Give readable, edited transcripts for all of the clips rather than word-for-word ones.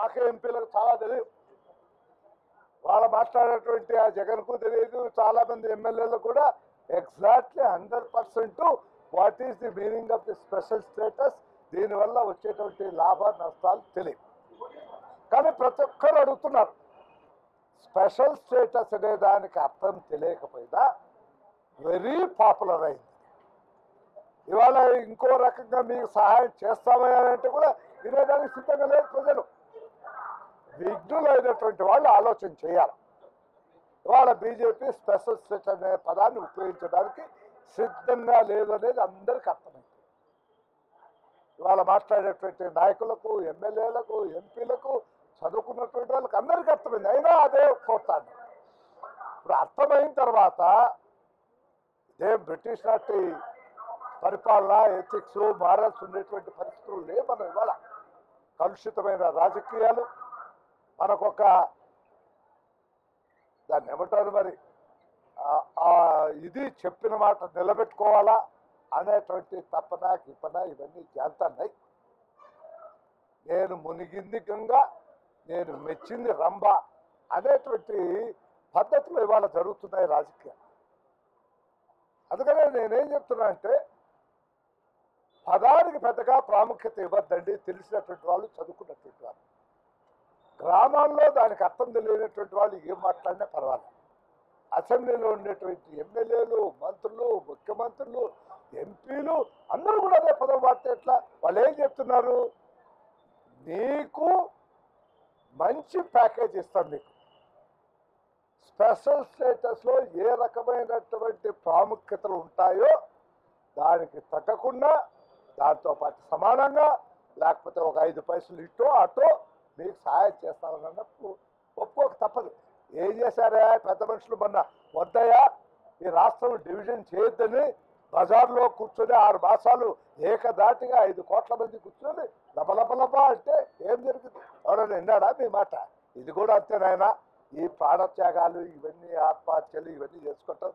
మాకే ఎంపీలకు చాలా తెలియదు, వాళ్ళ మాట్లాడేటువంటి ఆ జగన్కు తెలియదు, చాలా మంది ఎమ్మెల్యేలు కూడా exactly 100% what is the meaning of the special status, దీనివల్ల వచ్చేటువంటి లాభ నష్టాలు తెలియదు. కానీ ప్రతి ఒక్కరు అడుగుతున్నారు, స్పెషల్ స్టేటస్ అనే దానికి అర్థం తెలియకపోయినా వెరీ పాపులర్ అయింది. ఇవాళ ఇంకో రకంగా మీకు సహాయం చేస్తామని కూడా వినేదానికి సిద్ధంగా లేదు ప్రజలు. విఘ్నులైనటువంటి వాళ్ళు ఆలోచన చేయాలి. ఇవాళ బీజేపీ స్పెషల్ స్టేటస్ అనే పదాన్ని ఉపయోగించడానికి సిద్ధంగా లేదు అనేది అందరికీ అర్థమైంది. ఇవాళ మాట్లాడేటువంటి నాయకులకు, ఎమ్మెల్యేలకు, ఎంపీలకు, చదువుకున్నటువంటి వాళ్ళకి అందరికీ అర్థమైంది. అయినా అదే కోరుతాను. ఇప్పుడు అర్థమైన తర్వాత ఇదే బ్రిటిష్ నాటి పరిపాలన, ఎథిక్స్, మారల్స్ ఉండేటువంటి పరిస్థితులు లేవు. మనం ఇవాళ కలుషితమైన రాజకీయాలు, మనకొక దాన్ని ఏమంటారు మరి, ఇది చెప్పిన మాట నిలబెట్టుకోవాలా అనేటువంటి తపన కిపన ఇవన్నీ జాంతన్నాయి. నేను మునిగింది గంగ, నేను మెచ్చింది రంభ అనేటువంటి పద్ధతులు ఇవాళ జరుగుతున్నాయి రాజకీయాలు. అందుకనే నేనేం చెప్తున్నా అంటే, పదానికి పెద్దగా ప్రాముఖ్యత ఇవ్వద్దండి. తెలిసినటువంటి వాళ్ళు, చదువుకున్నటువంటి వాళ్ళు. గ్రామాల్లో దానికి అర్థం తెలియనటువంటి వాళ్ళు ఏం మాట్లాడినా పర్వాలేదు. అసెంబ్లీలో ఉండేటువంటి ఎమ్మెల్యేలు, మంత్రులు, ముఖ్యమంత్రులు, ఎంపీలు అందరూ కూడా అదే పదం వాడితే ఎట్లా? వాళ్ళు ఏం చెప్తున్నారు, నీకు మంచి ప్యాకేజ్ ఇస్తాం, మీకు స్పెషల్ స్టేటస్లో ఏ రకమైనటువంటి ప్రాముఖ్యతలు ఉంటాయో దానికి తగ్గకుండా, దాంతోపాటు సమానంగా, లేకపోతే ఒక 5 పైసలు ఇటో అటో మీకు సహాయం చేస్తామన్నప్పుడు ఒప్పుకోక తప్పదు. ఏం చేశారా పెద్ద మనుషులు? మొన్న వద్దయ్యా ఈ రాష్ట్రం డివిజన్ చేయొద్దని బజార్లో కూర్చొని 6 మాసాలు ఏకదాటిగా 5 కోట్ల మంది కూర్చొని లపలపలప అంటే ఏం జరిగింది? ఎవరైనా విన్నాడా మీ మాట? ఇది కూడా అంతేనాయనా. ఈ ప్రాణత్యాగాలు, ఇవన్నీ ఆత్మహత్యలు, ఇవన్నీ చేసుకోవటం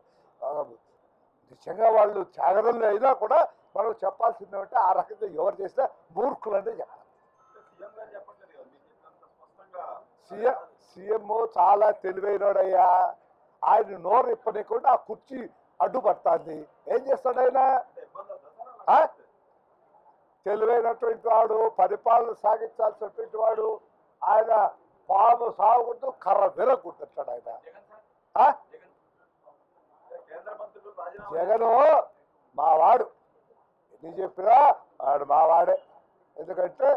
నిజంగా వాళ్ళు త్యాగంలో అయినా కూడా మనం చెప్పాల్సింది అంటే ఆ రకంగా ఎవరు చేసినా మూర్ఖులనే చెప్పాలి. సీఎం చాలా తెలివైనడయ్యా. ఆయన నోరు ఇప్పనికుండా ఆ కుర్చీ అడ్డుపడుతుంది. ఏం చేస్తాడు ఆయన? తెలివైనటువంటి వాడు, పరిపాలన సాగించాల్సినటువంటి వాడు. ఆయన పాము సాగుకుంటూ కర్ర విరగొట్టాడు ఆయన. జగను మావాడు, ఎన్ని చెప్పినా వాడు మావాడే. ఎందుకంటే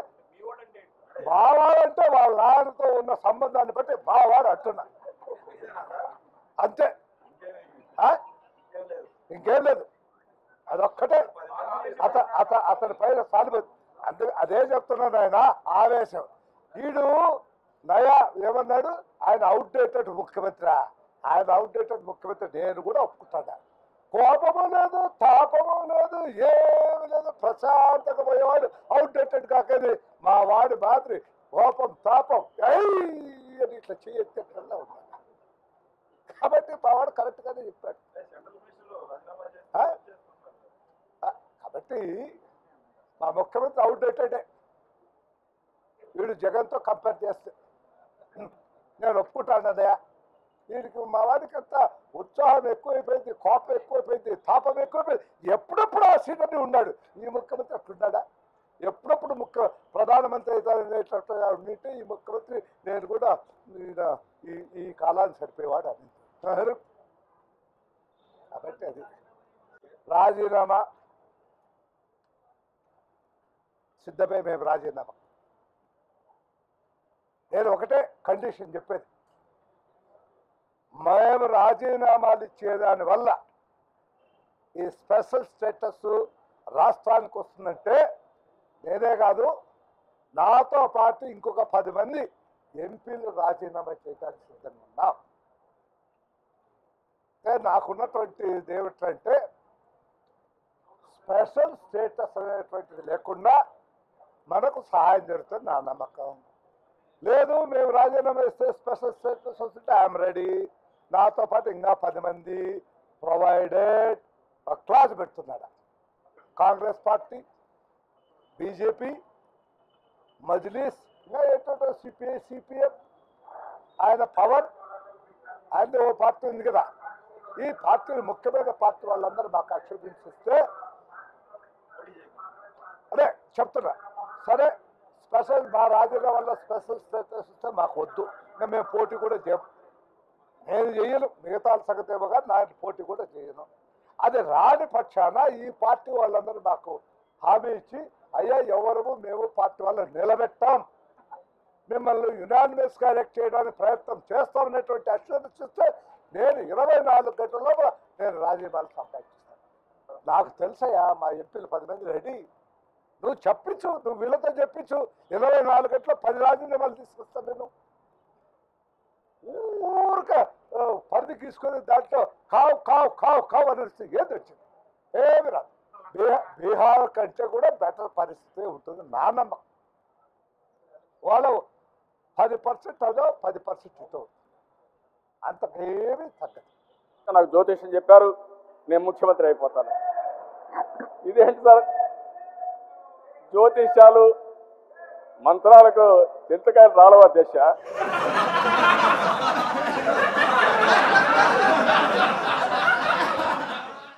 మావాడంటే వాళ్ళ నాన్నతో ఉన్న సంబంధాన్ని బట్టి మావాడు అంటున్నా, అంతే, ఇంకేం లేదు. అదొక్కటే అతని పైన సానుభూతి. అదే చెప్తున్నాను ఆయన ఆవేశం. వీడు నయా ఏమన్నాడు? ఆయన అవుట్డేటెడ్ ముఖ్యమంత్రి. ఆయన అవుట్డేటెడ్ ముఖ్యమంత్రి నేను కూడా ఒప్పుకుంటాను. కోపము లేదు, తాపము లేదు, ఏమి లేదు, ప్రశాంతంగా పోయేవాడు అవుట్డేటెడ్ కాకది. మా వాడి మాదిరి కోపం తాపం అని ఇట్లా చేయెత్తేట్లా ఉన్నాడు. కాబట్టి మా వాడు కరెక్ట్గానే చెప్పాడు. కాబట్టి మా ముఖ్యమంత్రి అవుట్డేటెడే. వీడు జగన్తో కంపేర్ చేస్తే నేను ఒప్పుకుంటాను అదయా. వీడికి మా వాడికి అంతా ఉత్సాహం ఎక్కువైపోయింది, కోపం ఎక్కువైపోయింది, తాపం ఎక్కువైపోయింది. ఎప్పుడప్పుడు ఆ సీటని ఉన్నాడు. ఈ ముఖ్యమంత్రి అట్లున్నాడా? ఎప్పుడప్పుడు ప్రధానమంత్రి అవుతాననేటట్టు ఉంటే ఈ ముఖ్యమంత్రి నేను కూడా ఈ కాలాన్ని సరిపోయేవాడు అని. కాబట్టి అది రాజీనామా సిద్ధమే. మేము రాజీనామా, నేను ఒకటే కండిషన్ చెప్పేది, మేము రాజీనామాలు ఇచ్చేదాని వల్ల ఈ స్పెషల్ స్టేటస్ రాష్ట్రానికి వస్తుందంటే నేనే కాదు, నాతో పాటు ఇంకొక 10 మంది ఎంపీలు రాజీనామా చేయడానికి సిద్ధంగా ఉన్నాం. నాకున్నటువంటి ఏమిటంటే స్పెషల్ స్టేటస్ అనేటువంటిది లేకుండా మనకు సహాయం జరుగుతుంది నా నమ్మకం. లేదు మేము రాజీనామా ఇస్తే స్పెషల్ స్టేటస్ వస్తుంటే ఐఎమ్ రెడీ. నాతో పాటు ఇంకా 10 మంది ప్రొవైడెడ్ క్లాస్ పెడుతున్నాడు కాంగ్రెస్ పార్టీ, బీజేపీ, మజ్లిస్, ఇంకా ఏంటంటే సిపిఎం ఆయన పవన్ ఆయన ఓ పార్టీ ఉంది కదా, ఈ పార్టీలు ముఖ్యమైన పార్టీ వాళ్ళందరూ మాకు ఆక్షేపించిస్తే అదే చెప్తున్నా. సరే స్పెషల్ మా రాజకీయ వల్ల స్పెషల్ స్టేటస్ ఇస్తే మాకు వద్దు, ఇంకా మేము పోటీ కూడా చేయం. నేను చేయను, మిగతా సంగతి ఏమో కానీ నా పోటీ కూడా చేయను. అది రాని పక్షాన ఈ పార్టీ వాళ్ళందరూ మాకు హామీ ఇచ్చి అయ్యా ఎవరు మేము పార్టీ వాళ్ళని నిలబెట్టాం, మిమ్మల్ని యునానిమస్గా ఎలక్ట్ చేయడానికి ప్రయత్నం చేస్తామనేటువంటి అష్యూరెన్స్ ఇస్తే నేను 24 గంటల్లో నేను రాజీనామాలు సంపాదిస్తాను. నాకు తెలుసయ్యా మా ఎంపీలు 10 మంది రెడీ. నువ్వు చెప్పించు, నువ్వు వీళ్ళతో చెప్పించు, 24 గంటల్లో 10 రాజీనామాలు తీసుకొస్తాను. నేను ఊరిక పరిధి తీసుకొని దాంట్లో కావు కావు కావు కావు అనేసి ఏది వచ్చింది, ఏమి రాదు. బీహార్ కంటే కూడా బెటర్ పరిస్థితి ఉంటుంది నా నమ్మకం. వాళ్ళు 10% అదో 10% ఇటో, అంతకేమీ తగ్గదు. నాకు జ్యోతిష్యం చెప్పారు, నేను ముఖ్యమంత్రి అయిపోతాను. ఇదేంటి సార్ జ్యోతిష్యాలు మంత్రాలకు చింతకాయలు రాలవా దశ?